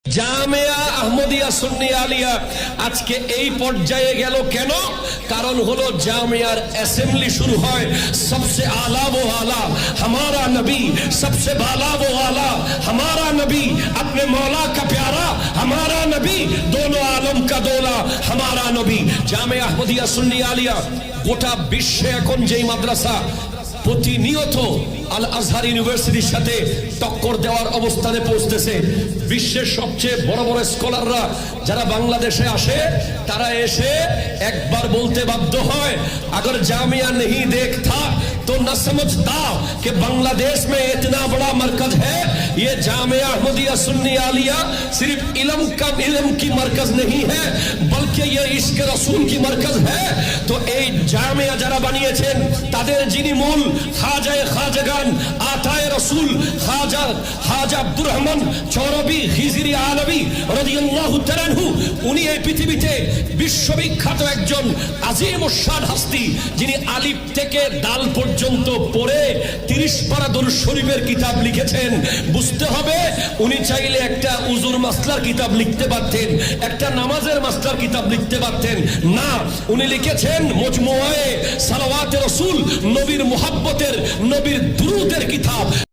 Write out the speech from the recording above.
জামিয়া আহমদিয়া সুন্নি আলিয়া আজকে এই পর্যায়ে গেল কেন? কারণ হলো জামিয়ার অ্যাসেম্বলি শুরু হয় सबसे आला वो आला हमारा नबी, सबसे बाला वो आला हमारा नबी, अपने मौला का प्यारा हमारा नबी, दोनों आलम का दोला हमारा नबी। জামিয়া আহমদিয়া সুন্নি আলিয়া গোটা বিশ্বে এখন যেই মাদ্রাসা প্রতিনিয়ত আল আজহার ইউনিভার্সিটির সাথে টক্কর দেওয়ার অবস্থানে পৌঁছতেছে, বিশ্বের সবচেয়ে বড় বড় স্কলাররা যারা বাংলাদেশে আসে তারা এসে একবার বলতে বাধ্য হয়, अगर जामिया नहीं देखता तो न समझता कि बांग्लादेश में इतना बड़ा मरकज है। ये जामिया अहमदिया सुन्नी आलिया सिर्फ इल्म की मरकज नहीं है, बल्कि ये इश्क रसूल की मरकज है। तो এই জামিয়া যারা বানিয়েছেন তাদের যিনি মূল খাজায়ে খাজাগান আতায়ে রাসূল খাজা আব্দুর রহমান চৌরবি খিজরি আলবী রাদিয়াল্লাহু তাআলা আনহু, উনি এই পৃথিবীতে বিশ্ববিখ্যাত একজন আজিম শান হাস্তি, যিনি আলিফ থেকে দাল পর্যন্ত পড়ে 30 পারা দরুদ শরীফের কিতাব লিখেছেন। বুঝতে হবে উনি চাইলে একটা উজুর মাসলার কিতাব লিখতে পারতেন, একটা নামাজের মাসলার কিতাব লিখতে পারতেন, না, উনি লিখেছেন মজমুআয়ে সালাওয়াতে রাসূল, নবীর মুহাব্বতের নবীর দুরুদের কিতাব।